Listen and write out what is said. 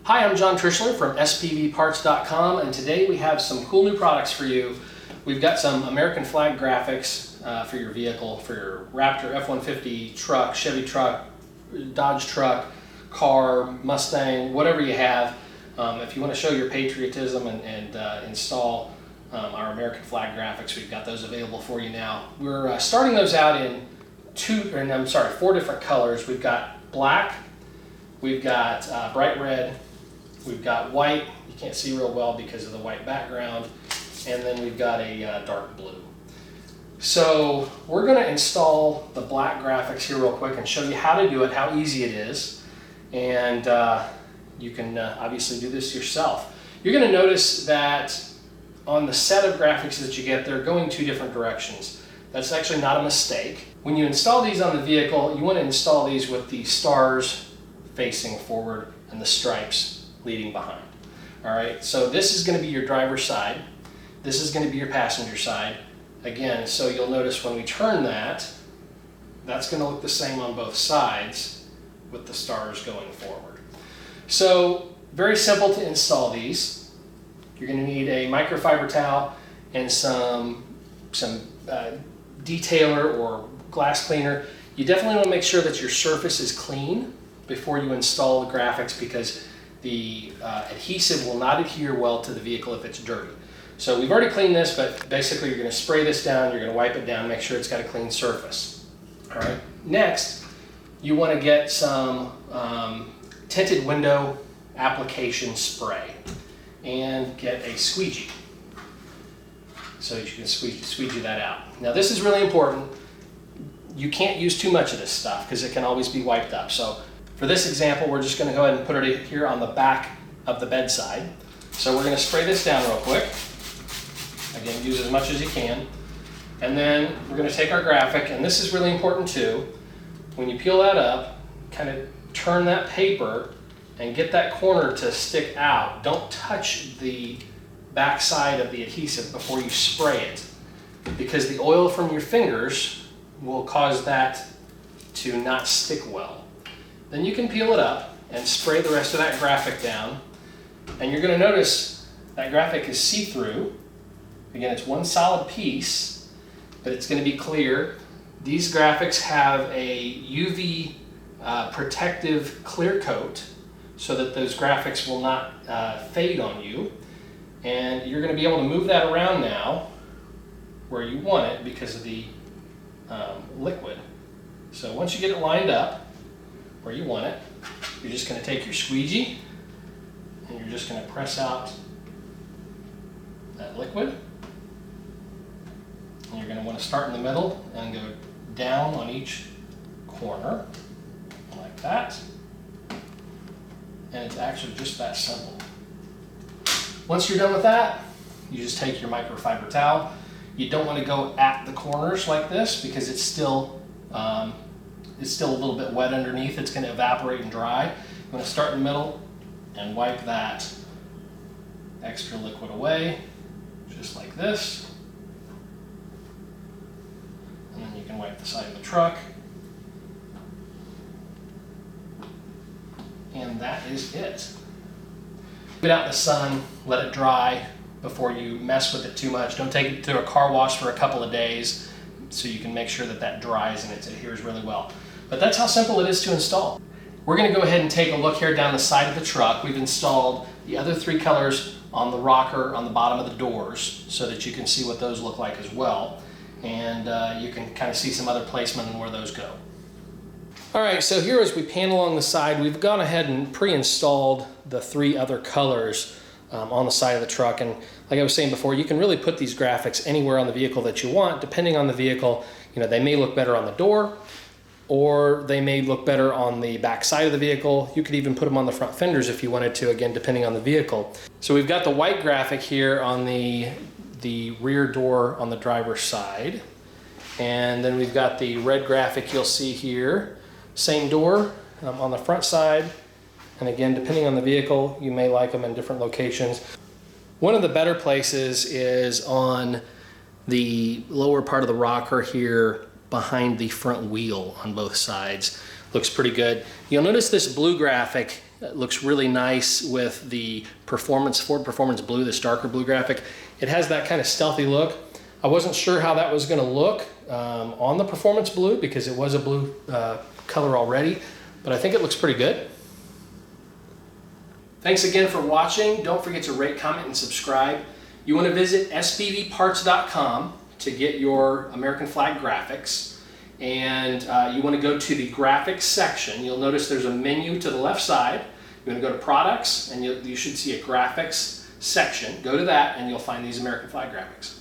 Hi, I'm John Trishler from SPVParts.com, and today we have some cool new products for you. We've got some American flag graphics for your vehicle, for your Raptor, F-150 truck, Chevy truck, Dodge truck, car, Mustang, whatever you have. If you want to show your patriotism and install our American flag graphics, we've got those available for you now. We're starting those out in four different colors. We've got black, we've got bright red, we've got white, you can't see real well because of the white background, and then we've got a dark blue. So we're going to install the black graphics here real quick and show you how to do it, how easy it is, and you can obviously do this yourself. You're going to notice that on the set of graphics that you get, they're going two different directions. That's actually not a mistake. When you install these on the vehicle, you want to install these with the stars facing forward and the stripes leading behind. All right, so this is going to be your driver's side. This is going to be your passenger side. Again, so you'll notice when we turn that, that's going to look the same on both sides with the stars going forward. So very simple to install these. You're going to need a microfiber towel and some detailer or glass cleaner. You definitely want to make sure that your surface is clean before you install the graphics, because the adhesive will not adhere well to the vehicle if it's dirty. So we've already cleaned this, but basically you're going to spray this down, you're going to wipe it down, make sure it's got a clean surface. All right. Next, you want to get some tinted window application spray and get a squeegee so you can squeegee that out. Now this is really important. You can't use too much of this stuff because it can always be wiped up. So for this example, we're just going to go ahead and put it here on the back of the bedside. So we're going to spray this down real quick. Again, use as much as you can. And then we're going to take our graphic, and this is really important too. When you peel that up, kind of turn that paper and get that corner to stick out. Don't touch the back side of the adhesive before you spray it, because the oil from your fingers will cause that to not stick well. Then you can peel it up and spray the rest of that graphic down, and you're going to notice that graphic is see-through. Again, it's one solid piece, but it's going to be clear. These graphics have a UV protective clear coat so that those graphics will not fade on you. And you're going to be able to move that around now where you want it because of the liquid. So once you get it lined up where you want it, you're just going to take your squeegee and you're just going to press out that liquid. And you're going to want to start in the middle and go down on each corner like that. And it's actually just that simple. Once you're done with that, you just take your microfiber towel. You don't want to go at the corners like this because it's still a little bit wet underneath. It's going to evaporate and dry. You want to start in the middle and wipe that extra liquid away, just like this. And then you can wipe the side of the truck. And that is it. Put it out in the sun, let it dry before you mess with it too much. Don't take it to a car wash for a couple of days so you can make sure that that dries and it adheres really well. But that's how simple it is to install. We're going to go ahead and take a look here down the side of the truck. We've installed the other three colors on the rocker on the bottom of the doors so that you can see what those look like as well. And you can kind of see some other placement and where those go. All right, so here as we pan along the side, we've gone ahead and pre-installed the three other colors on the side of the truck. And like I was saying before, you can really put these graphics anywhere on the vehicle that you want. Depending on the vehicle, you know, they may look better on the door, or they may look better on the back side of the vehicle. You could even put them on the front fenders if you wanted to, again, depending on the vehicle. So we've got the white graphic here on the rear door on the driver's side. And then we've got the red graphic you'll see here. Same door on the front side, and again, depending on the vehicle, you may like them in different locations. One of the better places is on the lower part of the rocker here behind the front wheel on both sides. Looks pretty good. You'll notice this blue graphic It looks really nice with the Ford Performance Blue, this darker blue graphic. It has that kind of stealthy look. I wasn't sure how that was going to look on the Performance Blue because it was a blue color already, but I think it looks pretty good. Thanks again for watching. Don't forget to rate, comment, and subscribe. You want to visit spvparts.com to get your American flag graphics, and you want to go to the graphics section. You'll notice there's a menu to the left side. You want to go to products, and you should see a graphics section. Go to that and you'll find these American flag graphics.